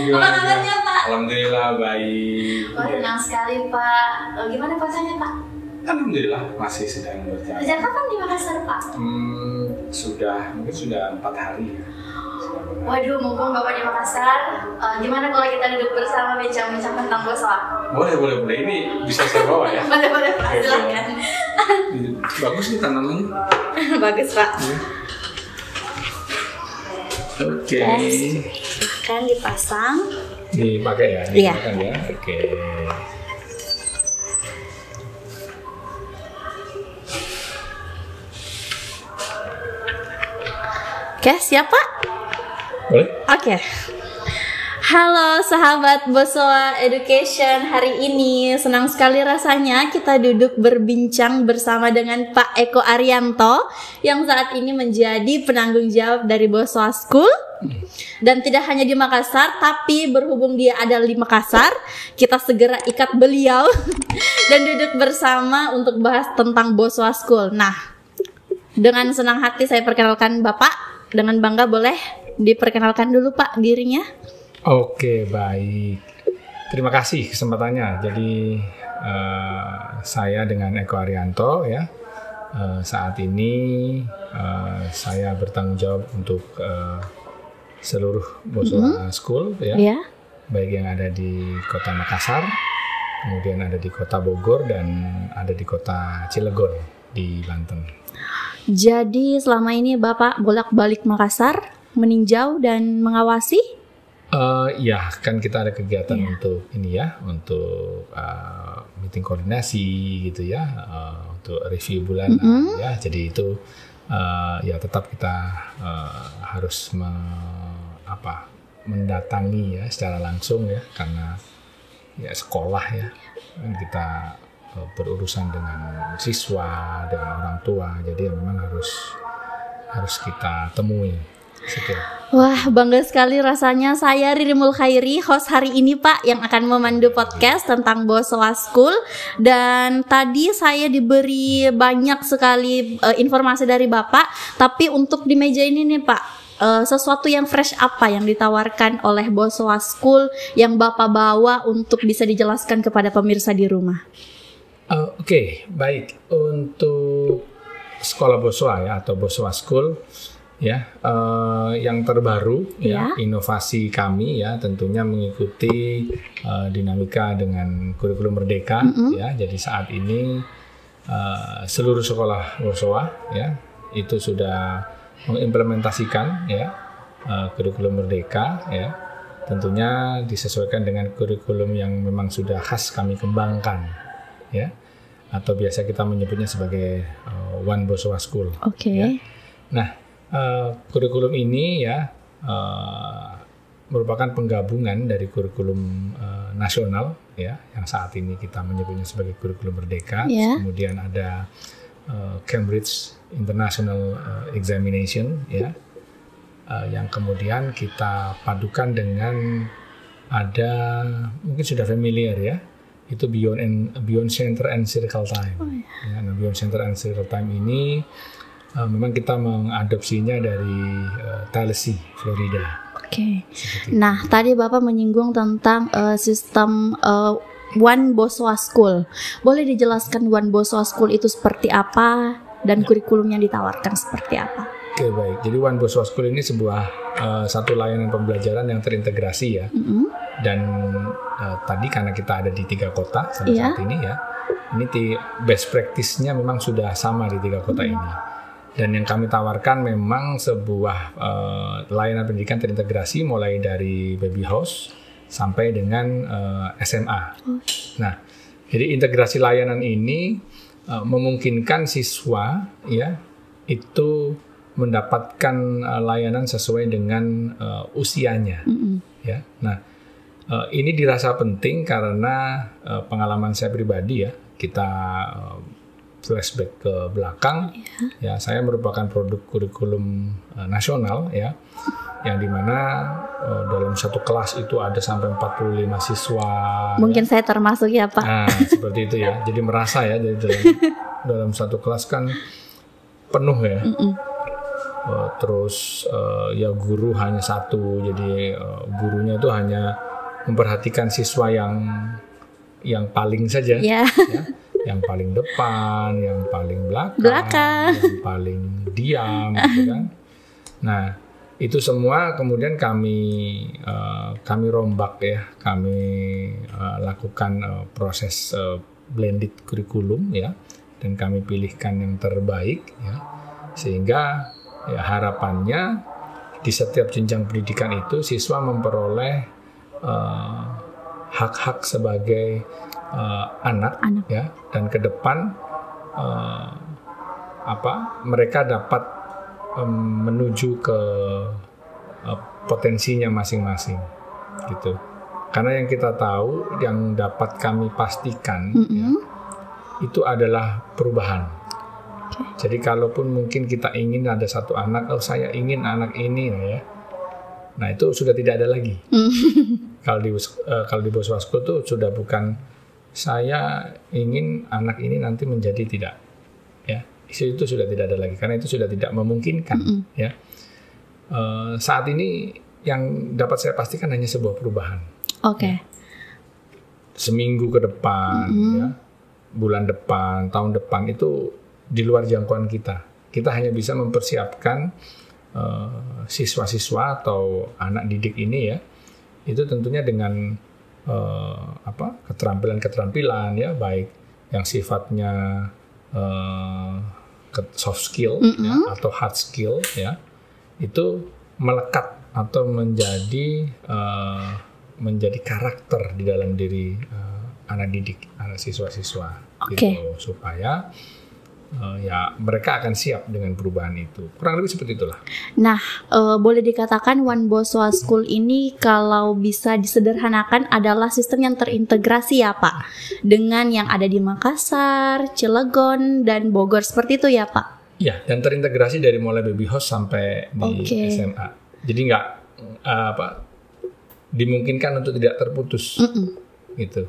Gimana Apa kabarnya, Pak? Alhamdulillah baik. Wah, senang sekali, Pak. Gimana puasanya, Pak? Alhamdulillah masih sedang berjalan. Sejak kapan di Makassar, Pak? Mungkin sudah 4 hari ya. Waduh, mumpung Bapak di Makassar, gimana kalau kita duduk bersama bincang-bincang tentang Boswa? Boleh. Ini bisa saya bawa ya? Boleh, Pak. Silakan. Bagus nih tanamannya. Bagus, Pak. Oke. Silahkan dipasang. Dipakai ya? Iya. Dipakai ya? Oke. Oke, siap, Pak? Boleh? Oke. Halo sahabat Boswa Education, hari ini senang sekali rasanya kita duduk berbincang bersama dengan Pak Eko Arianto yang saat ini menjadi penanggung jawab dari Boswa School. Dan tidak hanya di Makassar, tapi berhubung dia ada di Makassar, kita segera ikat beliau dan duduk bersama untuk bahas tentang Boswa School. Nah, dengan senang hati saya perkenalkan Bapak. Dengan bangga boleh diperkenalkan dulu Pak dirinya. Oke, baik. Terima kasih kesempatannya. Jadi saya dengan Eko Arianto ya. Saat ini saya bertanggung jawab untuk seluruh Boswa School ya. Yeah. Baik yang ada di Kota Makassar, kemudian ada di Kota Bogor dan ada di Kota Cilegon di Banten. Jadi selama ini Bapak bolak-balik Makassar meninjau dan mengawasi? Ya, kan kita ada kegiatan untuk ini ya, untuk meeting koordinasi gitu ya, untuk review bulanan ya. Jadi itu ya tetap kita harus mendatangi ya secara langsung ya, karena ya sekolah ya, kan kita berurusan dengan siswa, dengan orang tua, jadi memang harus kita temui. Wah, bangga sekali rasanya. Saya Riri Mulkhairi, host hari ini Pak, yang akan memandu podcast tentang Boswa School. Dan tadi saya diberi banyak sekali informasi dari Bapak. Tapi untuk di meja ini nih Pak, sesuatu yang fresh apa yang ditawarkan oleh Boswa School yang Bapak bawa untuk bisa dijelaskan kepada pemirsa di rumah? Oke, baik. Untuk sekolah Boswa ya, atau Boswa School ya, yang terbaru ya, inovasi kami ya, tentunya mengikuti dinamika dengan kurikulum Merdeka ya. Jadi saat ini seluruh sekolah Boswa ya itu sudah mengimplementasikan ya kurikulum Merdeka ya. Tentunya disesuaikan dengan kurikulum yang memang sudah khas kami kembangkan ya, atau biasa kita menyebutnya sebagai One Boswa School. Oke. Ya. Nah, kurikulum ini ya merupakan penggabungan dari kurikulum nasional ya, yang saat ini kita menyebutnya sebagai kurikulum Merdeka. Kemudian ada Cambridge International Examination ya, yang kemudian kita padukan dengan ada, mungkin sudah familiar ya, itu Beyond Center and Circle Time. Ya, nah, Beyond Center and Circle Time ini memang kita mengadopsinya dari Tallahassee, Florida. Oke. Nah, tadi Bapak menyinggung tentang sistem One Boswa School. Boleh dijelaskan One Boswa School itu seperti apa dan kurikulum yang ditawarkan seperti apa? Oke, baik. Jadi One Boswa School ini sebuah satu layanan pembelajaran yang terintegrasi ya. Dan tadi karena kita ada di 3 kota sampai saat ini ya, ini best practice-nya memang sudah sama di 3 kota ini. Dan yang kami tawarkan memang sebuah layanan pendidikan terintegrasi mulai dari baby house sampai dengan SMA. Nah, jadi integrasi layanan ini memungkinkan siswa ya itu mendapatkan layanan sesuai dengan usianya. Ya, nah ini dirasa penting karena pengalaman saya pribadi ya, kita flashback ke belakang ya, saya merupakan produk kurikulum nasional ya, yang dimana dalam satu kelas itu ada sampai 45 siswa. Mungkin ya. Saya termasuk ya Pak. Nah, seperti itu ya, jadi merasa ya, jadi dalam satu kelas kan penuh ya. terus ya guru hanya satu, jadi gurunya itu hanya memperhatikan siswa yang paling saja, ya, yang paling depan, yang paling belakang. Yang paling diam, gitu kan. Nah, itu semua kemudian kami rombak ya, kami lakukan proses blended kurikulum ya, dan kami pilihkan yang terbaik ya, sehingga ya, harapannya di setiap jenjang pendidikan itu siswa memperoleh hak-hak sebagai anak ya, dan ke depan mereka dapat menuju ke potensinya masing-masing gitu. Karena yang kita tahu, yang dapat kami pastikan ya, itu adalah perubahan. Jadi kalaupun mungkin kita ingin ada satu anak, saya ingin anak ini ya, nah itu sudah tidak ada lagi. Kalau di Boswa School itu sudah bukan saya ingin anak ini nanti menjadi tidak, ya itu sudah tidak ada lagi, karena itu sudah tidak memungkinkan. Ya, saat ini yang dapat saya pastikan hanya sebuah perubahan. Ya. Seminggu ke depan, ya, bulan depan, tahun depan itu di luar jangkauan kita. Kita hanya bisa mempersiapkan siswa-siswa atau anak didik ini ya, itu tentunya dengan keterampilan-keterampilan ya, baik yang sifatnya soft skill ya, atau hard skill ya, itu melekat atau menjadi karakter di dalam diri anak didik, anak siswa-siswa gitu, supaya ya mereka akan siap dengan perubahan itu. Kurang lebih seperti itulah. Nah, boleh dikatakan One Boswa School ini kalau bisa disederhanakan adalah sistem yang terintegrasi ya Pak, dengan yang ada di Makassar, Cilegon, dan Bogor, seperti itu ya Pak? Ya, dan terintegrasi dari mulai baby house sampai di SMA. Jadi nggak dimungkinkan untuk tidak terputus gitu.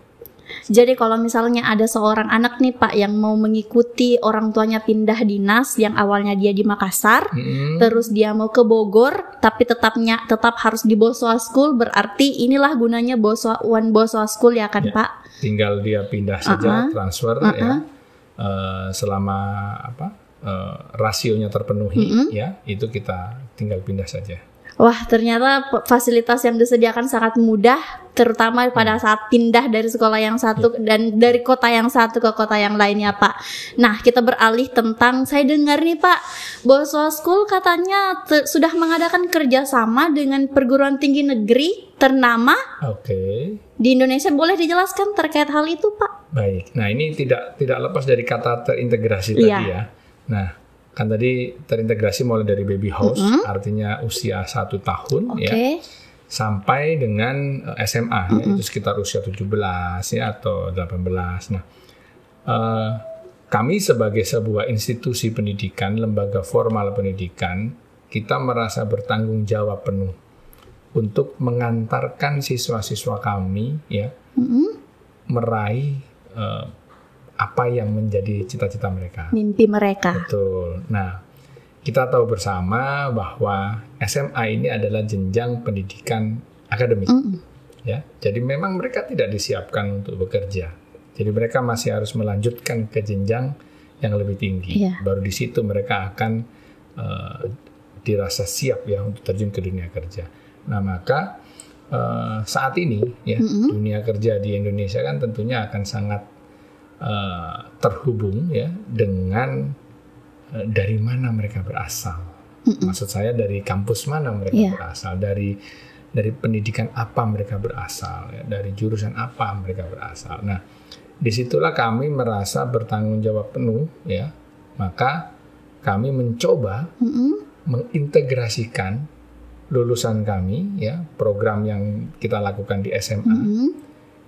Jadi kalau misalnya ada seorang anak nih Pak yang mau mengikuti orang tuanya pindah dinas, yang awalnya dia di Makassar, terus dia mau ke Bogor, tapi tetap harus di Boswa School, berarti inilah gunanya One Boswa School ya kan Pak? Tinggal dia pindah saja, transfer ya, selama rasionya terpenuhi ya, itu kita tinggal pindah saja. Wah, ternyata fasilitas yang disediakan sangat mudah, terutama pada saat pindah dari sekolah yang satu dan dari kota yang satu ke kota yang lainnya, Pak. Nah, kita beralih tentang, saya dengar nih Pak, Boswa School katanya sudah mengadakan kerjasama dengan perguruan tinggi negeri ternama di Indonesia. Boleh dijelaskan terkait hal itu, Pak? Baik, nah ini tidak lepas dari kata terintegrasi tadi ya. Nah, kan tadi terintegrasi mulai dari baby house, artinya usia 1 tahun ya, sampai dengan SMA ya, itu sekitar usia 17 ya atau 18. Nah, kami sebagai sebuah institusi pendidikan, lembaga formal pendidikan, kita merasa bertanggung jawab penuh untuk mengantarkan siswa-siswa kami ya meraih apa yang menjadi cita-cita mereka, mimpi mereka. Betul. Nah, kita tahu bersama bahwa SMA ini adalah jenjang pendidikan akademik, ya. Jadi memang mereka tidak disiapkan untuk bekerja. Jadi mereka masih harus melanjutkan ke jenjang yang lebih tinggi. Baru di situ mereka akan dirasa siap ya untuk terjun ke dunia kerja. Nah, maka saat ini ya dunia kerja di Indonesia kan tentunya akan sangat terhubung ya dengan dari mana mereka berasal. Maksud saya dari kampus mana mereka berasal, dari pendidikan apa mereka berasal, ya, dari jurusan apa mereka berasal. Nah, disitulah kami merasa bertanggung jawab penuh ya. Maka kami mencoba mengintegrasikan lulusan kami ya, program yang kita lakukan di SMA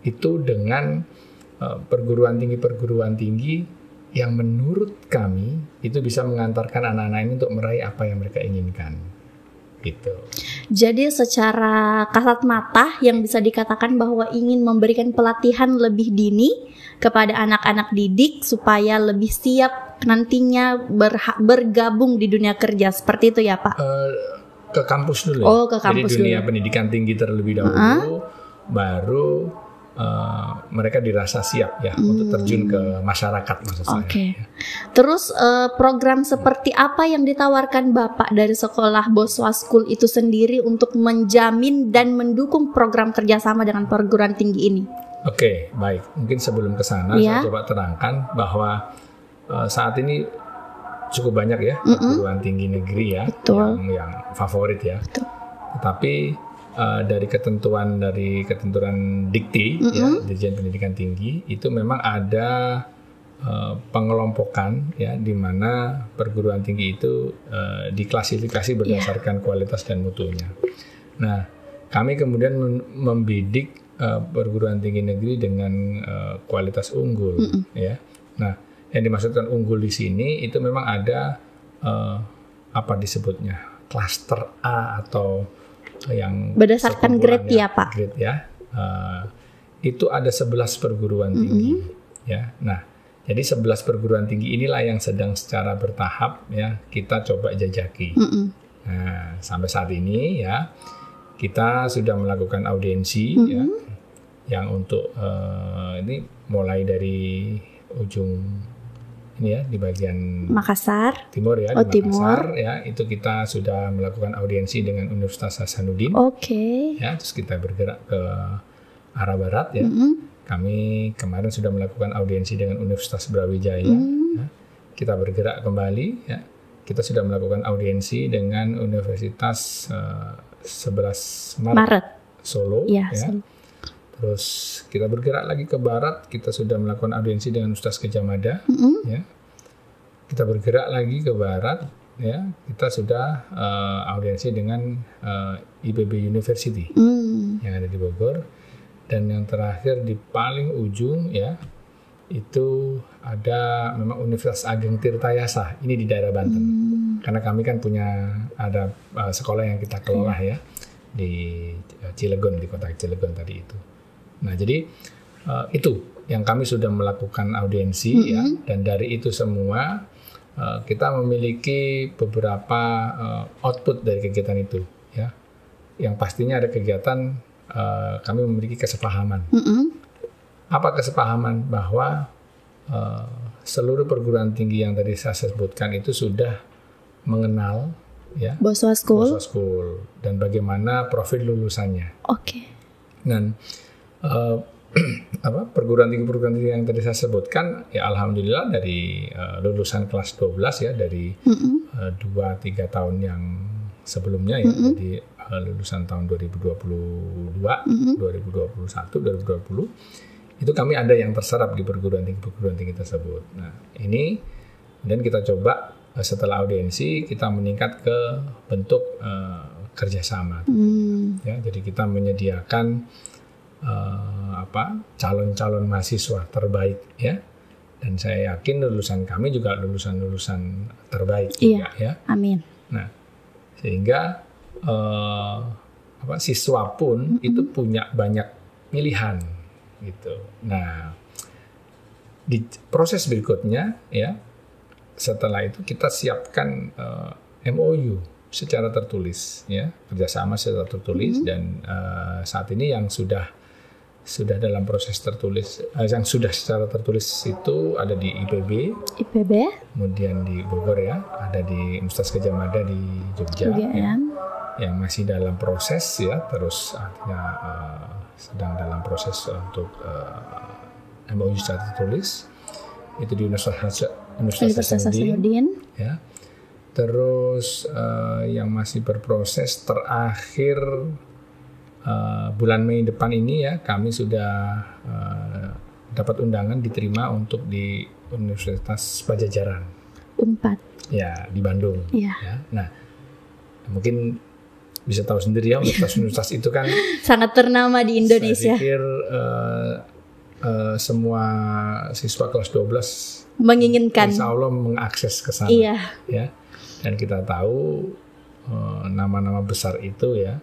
itu dengan perguruan tinggi yang menurut kami itu bisa mengantarkan anak-anak ini untuk meraih apa yang mereka inginkan gitu. Jadi secara kasat mata yang bisa dikatakan bahwa ingin memberikan pelatihan lebih dini kepada anak-anak didik supaya lebih siap nantinya bergabung di dunia kerja, seperti itu ya Pak? Ke kampus dulu. Oh, ke kampus Jadi dunia dulu. pendidikan tinggi terlebih dahulu, baru mereka dirasa siap ya untuk terjun ke masyarakat, maksud saya. Oke. Terus program seperti apa yang ditawarkan Bapak dari sekolah Boswa School itu sendiri untuk menjamin dan mendukung program kerjasama dengan perguruan tinggi ini? Oke, baik. Mungkin sebelum ke sana saya coba terangkan bahwa saat ini cukup banyak ya perguruan tinggi negeri ya yang favorit ya. Betul. Tetapi dari ketentuan Dikti ya, Dirjen Pendidikan Tinggi, itu memang ada pengelompokan ya, di mana perguruan tinggi itu diklasifikasi berdasarkan kualitas dan mutunya. Nah, kami kemudian membidik perguruan tinggi negeri dengan kualitas unggul ya. Nah, yang dimaksudkan unggul di sini itu memang ada apa disebutnya, klaster A atau yang berdasarkan grade ya Pak. Grade ya. Itu ada 11 perguruan tinggi ya. Nah, jadi 11 perguruan tinggi inilah yang sedang secara bertahap ya kita coba jajaki. Nah, sampai saat ini ya kita sudah melakukan audiensi ya, yang untuk ini mulai dari ujung ini ya, di bagian Makassar timur ya, di Makassar ya, itu kita sudah melakukan audiensi dengan Universitas Hasanuddin. Ya, terus kita bergerak ke arah barat ya. Kami kemarin sudah melakukan audiensi dengan Universitas Brawijaya ya. Kita bergerak kembali ya. Kita sudah melakukan audiensi dengan Universitas 11 Maret Solo ya. Terus kita bergerak lagi ke barat, kita sudah melakukan audiensi dengan Universitas Gadjah Mada ya. Kita bergerak lagi ke barat ya, kita sudah audiensi dengan IPB University yang ada di Bogor. Dan yang terakhir di paling ujung ya, itu ada memang Universitas Ageng Tirtayasa, ini di daerah Banten. Karena kami kan punya ada sekolah yang kita kelola ya di Cilegon, di kota Cilegon tadi itu. Nah, jadi itu yang kami sudah melakukan audiensi ya, dan dari itu semua kita memiliki beberapa output dari kegiatan itu ya. Yang pastinya ada kegiatan kami memiliki kesepahaman. Apa kesepahaman? Bahwa seluruh perguruan tinggi yang tadi saya sebutkan itu sudah mengenal ya Boswa School dan bagaimana profil lulusannya. Dan perguruan tinggi yang tadi saya sebutkan ya, alhamdulillah dari lulusan kelas 12 ya, dari 2-3 tahun yang sebelumnya ya, jadi lulusan tahun 2022, 2021, 2020 itu kami ada yang terserap di perguruan tinggi tersebut. Nah, ini dan kita coba setelah audiensi kita meningkat ke bentuk kerjasama ya, jadi kita menyediakan calon-calon mahasiswa terbaik ya, dan saya yakin lulusan kami juga lulusan terbaik juga ya. Amin. Nah, sehingga siswa pun itu punya banyak pilihan gitu. Nah, di proses berikutnya ya, setelah itu kita siapkan MOU secara tertulis ya, kerjasama secara tertulis, dan saat ini yang sudah dalam proses tertulis, yang sudah secara tertulis itu ada di IPB, kemudian di Bogor ya, ada di Universitas Gadjah Mada di Jogja ya, yang masih dalam proses ya, terus artinya sedang dalam proses untuk MOU secara tertulis itu di Universitas Hasanuddin ya. Terus yang masih berproses terakhir bulan Mei depan ini ya, kami sudah dapat undangan diterima untuk di Universitas Padjadjaran UNPAD ya, di Bandung ya. Nah, mungkin bisa tahu sendiri ya, universitas itu kan sangat ternama di Indonesia. Saya pikir semua siswa kelas 12 menginginkan, insya Allah mengakses ke sana ya. Dan kita tahu nama-nama besar itu ya,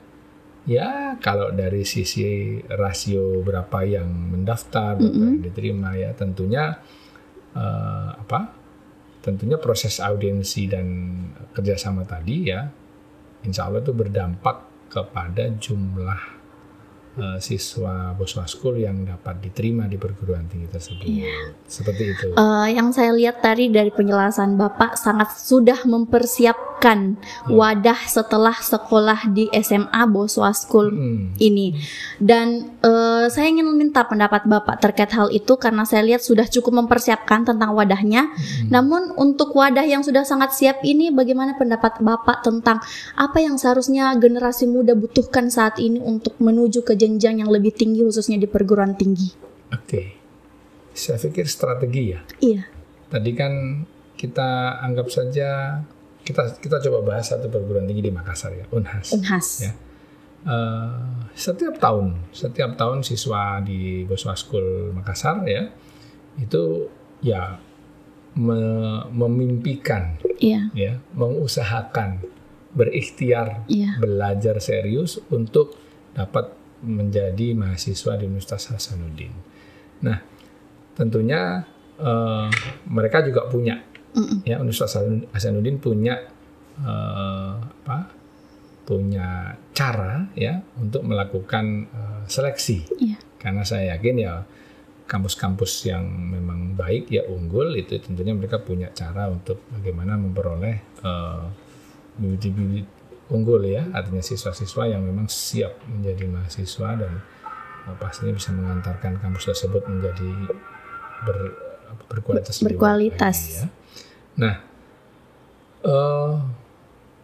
kalau dari sisi rasio berapa yang mendaftar, berapa yang diterima ya, tentunya tentunya proses audiensi dan kerjasama tadi ya, insya Allah itu berdampak kepada jumlah siswa Boswa School yang dapat diterima di perguruan tinggi tersebut. Seperti itu. Yang saya lihat tadi dari penjelasan Bapak sangat sudah mempersiapkan wadah setelah sekolah di SMA Boswa School ini. Dan saya ingin minta pendapat Bapak terkait hal itu karena saya lihat sudah cukup mempersiapkan tentang wadahnya. Namun untuk wadah yang sudah sangat siap ini, bagaimana pendapat Bapak tentang apa yang seharusnya generasi muda butuhkan saat ini untuk menuju ke jenjang yang lebih tinggi, khususnya di perguruan tinggi? Oke. Saya pikir strategi ya. Iya. Tadi kan kita anggap saja kita coba bahas satu perguruan tinggi di Makassar ya, Unhas. Ya. Setiap tahun siswa di Boswa School Makassar ya itu ya memimpikan, ya, mengusahakan, berikhtiar, belajar serius untuk dapat menjadi mahasiswa di Universitas Hasanuddin. Nah, tentunya mereka juga punya, ya, Universitas Hasanuddin punya punya cara ya untuk melakukan seleksi. Karena saya yakin ya kampus-kampus yang memang baik ya unggul itu tentunya mereka punya cara untuk bagaimana memperoleh bibit-bibit unggul ya, artinya siswa-siswa yang memang siap menjadi mahasiswa dan pastinya bisa mengantarkan kampus tersebut menjadi berkualitas. Ya. Nah,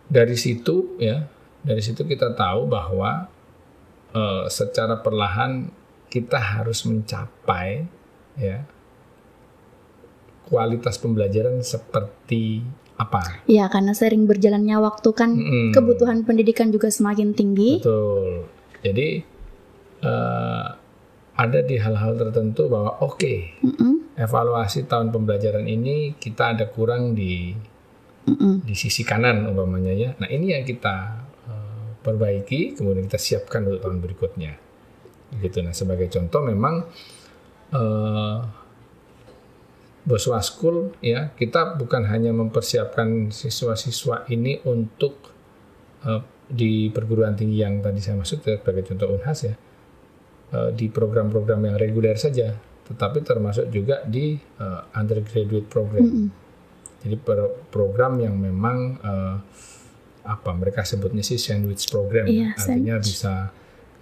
dari situ kita tahu bahwa secara perlahan kita harus mencapai ya kualitas pembelajaran seperti apa? Ya, karena sering berjalannya waktu kan kebutuhan pendidikan juga semakin tinggi. Betul. Jadi ada di hal-hal tertentu bahwa evaluasi tahun pembelajaran ini kita ada kurang di sisi kanan umpamanya ya. Nah ini yang kita perbaiki, kemudian kita siapkan untuk tahun berikutnya. Gitu. Nah sebagai contoh memang Boswa School ya, kita bukan hanya mempersiapkan siswa-siswa ini untuk di perguruan tinggi yang tadi saya maksud ya, sebagai contoh Unhas ya, di program-program yang reguler saja, tetapi termasuk juga di undergraduate program. Jadi program yang memang mereka sebutnya sih sandwich program, artinya bisa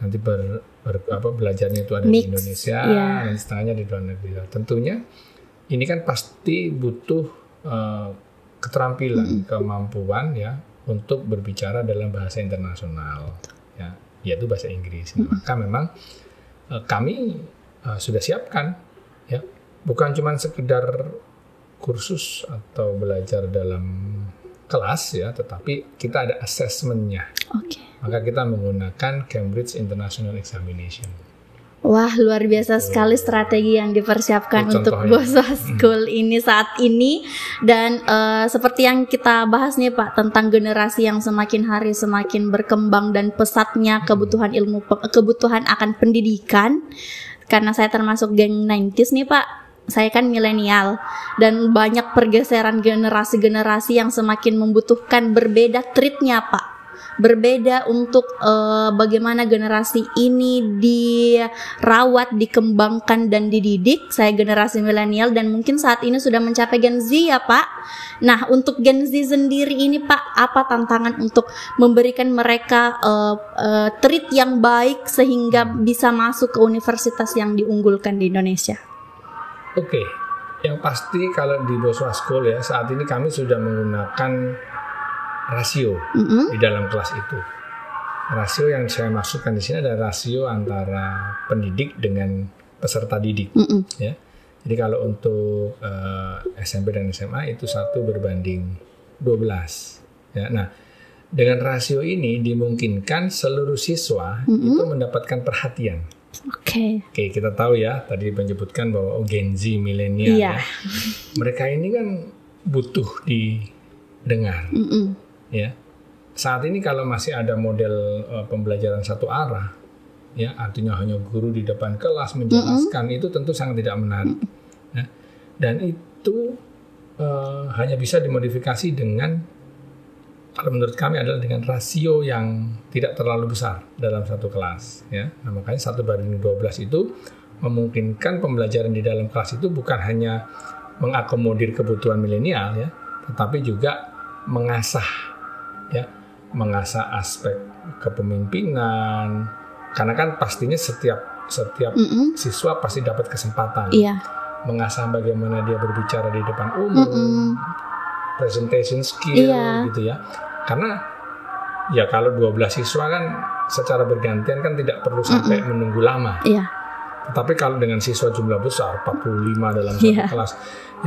nanti belajarnya itu ada di Indonesia dan setengahnya di luar negeri. Tentunya ini kan pasti butuh keterampilan, kemampuan ya untuk berbicara dalam bahasa internasional, ya, yaitu bahasa Inggris. Maka memang kami sudah siapkan, ya, bukan cuma sekedar kursus atau belajar dalam kelas ya, tetapi kita ada assessment-nya. Maka kita menggunakan Cambridge International Examination. Wah, luar biasa sekali strategi yang dipersiapkan untuk Boswa School ini saat ini. Dan seperti yang kita bahas nih Pak, tentang generasi yang semakin hari semakin berkembang dan pesatnya kebutuhan akan pendidikan. Karena saya termasuk geng 90s nih Pak, saya kan milenial, dan banyak pergeseran generasi-generasi yang semakin membutuhkan berbeda treatnya Pak. Berbeda untuk bagaimana generasi ini dirawat, dikembangkan dan dididik. Saya generasi milenial dan mungkin saat ini sudah mencapai Gen Z ya Pak. Nah untuk Gen Z sendiri ini Pak, apa tantangan untuk memberikan mereka treat yang baik sehingga bisa masuk ke universitas yang diunggulkan di Indonesia? Oke, yang pasti kalau di Boswa School ya saat ini kami sudah menggunakan rasio di dalam kelas itu. Rasio yang saya maksudkan di sini adalah rasio antara pendidik dengan peserta didik. Ya. Jadi kalau untuk SMP dan SMA itu 1:12. Ya. Nah, dengan rasio ini dimungkinkan seluruh siswa itu mendapatkan perhatian. Oke, kita tahu ya tadi menyebutkan bahwa Gen Z milenial ya. Mereka ini kan butuh didengar. Ya, saat ini kalau masih ada model pembelajaran satu arah, ya artinya hanya guru di depan kelas menjelaskan, itu tentu sangat tidak menarik. Dan itu hanya bisa dimodifikasi dengan, kalau menurut kami adalah dengan rasio yang tidak terlalu besar dalam satu kelas. Ya. Nah, makanya 1:12 itu memungkinkan pembelajaran di dalam kelas itu bukan hanya mengakomodir kebutuhan milenial, ya, tetapi juga mengasah aspek kepemimpinan. Karena kan pastinya setiap siswa pasti dapat kesempatan. Mengasah bagaimana dia berbicara di depan umum, presentation skill, gitu ya. Karena ya kalau 12 siswa kan secara bergantian kan tidak perlu sampai menunggu lama. Tetapi kalau dengan siswa jumlah besar, 45 dalam satu kelas,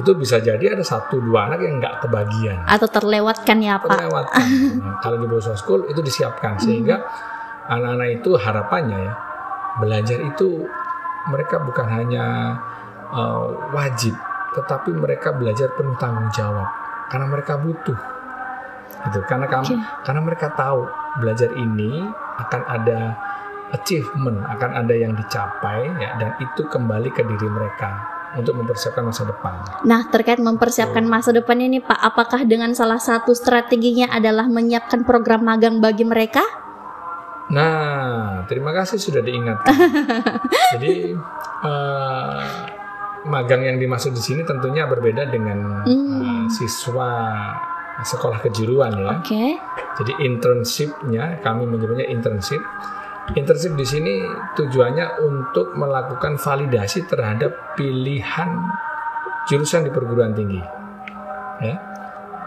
itu bisa jadi ada 1-2 anak yang nggak kebagian. Atau terlewatkan ya Pak. Nah, kalau di Boswa School itu disiapkan, sehingga anak-anak itu harapannya ya, belajar itu mereka bukan hanya wajib, tetapi mereka belajar penuh tanggung jawab karena mereka butuh gitu. Karena mereka tahu belajar ini akan ada achievement, akan ada yang dicapai ya, dan itu kembali ke diri mereka untuk mempersiapkan masa depan. Nah, terkait mempersiapkan masa depan ini Pak, apakah dengan salah satu strateginya adalah menyiapkan program magang bagi mereka? Nah, terima kasih sudah diingatkan. Jadi magang yang dimaksud di sini tentunya berbeda dengan siswa sekolah kejuruan ya. Jadi internship-nya, kami menyebutnya internship. Internship di sini tujuannya untuk melakukan validasi terhadap pilihan jurusan di perguruan tinggi. Ya.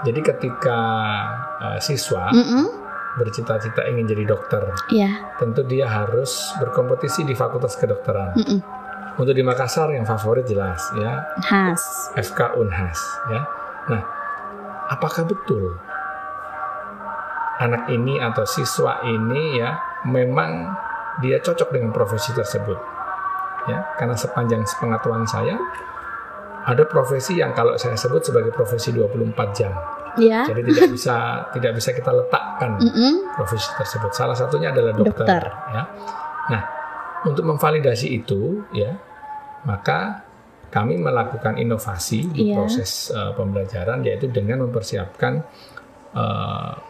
Jadi ketika siswa bercita-cita ingin jadi dokter, tentu dia harus berkompetisi di fakultas kedokteran. Untuk di Makassar yang favorit jelas ya, FK Unhas ya. Nah, apakah betul anak ini atau siswa ini ya memang dia cocok dengan profesi tersebut? Ya, karena sepanjang sepengetahuan saya ada profesi yang kalau saya sebut sebagai profesi 24 jam. Jadi tidak bisa kita letakkan profesi tersebut. Salah satunya adalah dokter. Ya. Nah, untuk memvalidasi itu ya, maka kami melakukan inovasi di proses pembelajaran, yaitu dengan mempersiapkan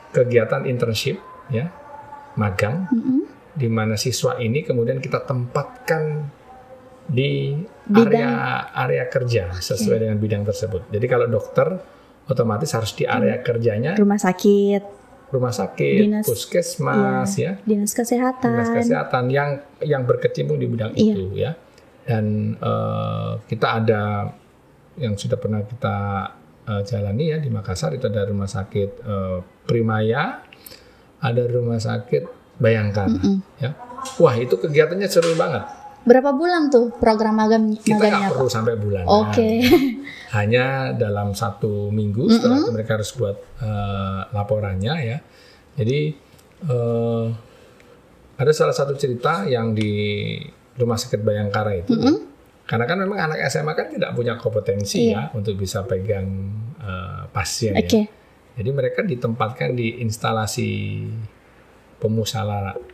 kegiatan internship ya, magang, di mana siswa ini kemudian kita tempatkan di area kerja sesuai dengan bidang tersebut. Jadi kalau dokter otomatis harus di area kerjanya rumah sakit, puskesmas ya, dinas kesehatan yang berkecimpung di bidang itu ya. Dan kita ada yang sudah pernah kita jalani ya di Makassar, itu ada rumah sakit Primaya, ada rumah sakit Bayangkara ya. Wah, itu kegiatannya seru banget. Berapa bulan tuh program magangnya? Kita nggak perlu sampai bulan. Hanya dalam 1 minggu setelah itu mereka harus buat laporannya ya. Jadi ada salah satu cerita yang di Rumah Sakit Bayangkara itu, karena kan memang anak SMA kan tidak punya kompetensi ya untuk bisa pegang pasien ya. Jadi mereka ditempatkan di instalasi pemulasaran.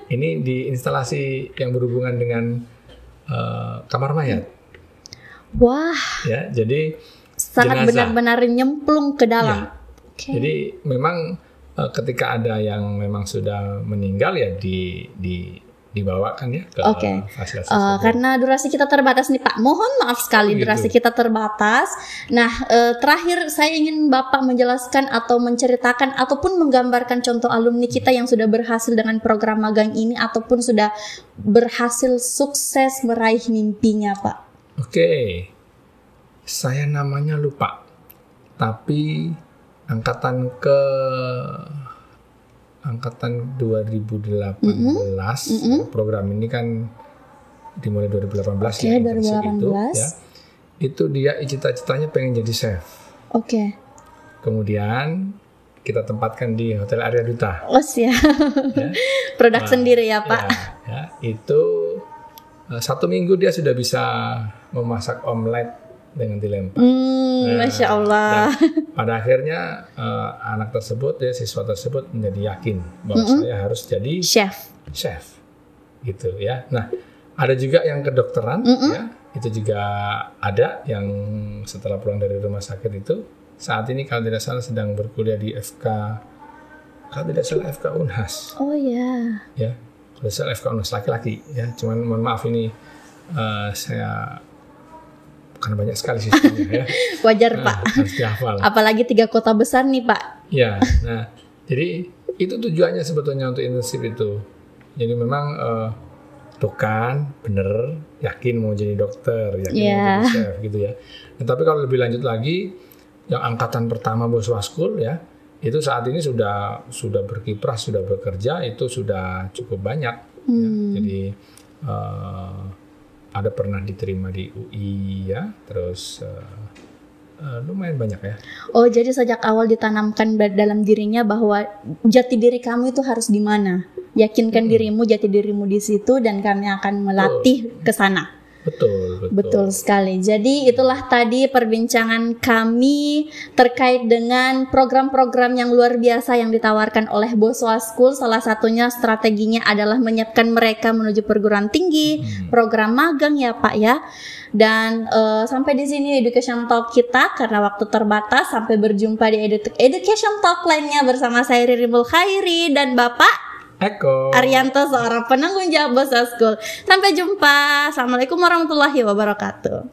Ini di instalasi yang berhubungan dengan kamar mayat. Wah. Ya, jadi sangat benar-benar nyemplung ke dalam. Ya. Jadi memang ketika ada yang memang sudah meninggal ya dibawakan ya ke fasilitas tersebut. Karena durasi kita terbatas nih Pak, mohon maaf sekali durasi kita terbatas. Nah, terakhir saya ingin Bapak menjelaskan atau menceritakan ataupun menggambarkan contoh alumni kita yang sudah berhasil dengan program magang ini ataupun sudah berhasil sukses meraih mimpinya Pak. Saya namanya lupa, tapi angkatan 2018 program ini kan dimulai 2018 ya, 2018 itu ya. Itu dia cita-citanya pengen jadi chef. Kemudian kita tempatkan di Hotel Arya Duta. Ya. Produk sendiri ya Pak. Ya, itu 1 minggu dia sudah bisa memasak omelet dengan dilempar. Masya Allah. Pada akhirnya anak tersebut ya, siswa tersebut menjadi yakin bahwa saya harus jadi chef gitu ya. Nah, Ada juga yang kedokteran, ya, itu juga ada yang setelah pulang dari rumah sakit itu saat ini kalau tidak salah sedang berkuliah di kalau tidak salah FK Unhas. Oh ya. Ya, kalau tidak salah FK Unhas laki-laki. Ya, cuman mohon maaf ini saya karena banyak sekali sistemnya ya. Wajar Pak. Harus dihafal. Apalagi 3 kota besar nih Pak. Ya, nah jadi itu tujuannya sebetulnya untuk intensif itu. Jadi memang tuh kan bener yakin mau jadi dokter, yakin mau jadi chef gitu ya. Nah, tapi kalau lebih lanjut lagi, yang angkatan pertama Boswa School ya, itu saat ini sudah berkiprah, sudah bekerja, itu sudah cukup banyak. Ya. Jadi ada pernah diterima di UI ya, terus lumayan banyak ya. Oh, jadi sejak awal ditanamkan dalam dirinya bahwa jati diri kamu itu harus di mana. Yakinkan dirimu, jati dirimu di situ, dan kami akan melatih ke sana. Betul sekali. Jadi itulah tadi perbincangan kami terkait dengan program-program yang luar biasa yang ditawarkan oleh Boswa School. Salah satunya strateginya adalah menyiapkan mereka menuju perguruan tinggi, program magang ya Pak ya. Dan sampai di sini Education Talk kita karena waktu terbatas. Sampai berjumpa di Education Talk lainnya bersama saya Riri Mulkhairi dan Bapak Eko Arianto, seorang penanggung jawab Boswa School. Sampai jumpa. Assalamualaikum warahmatullahi wabarakatuh.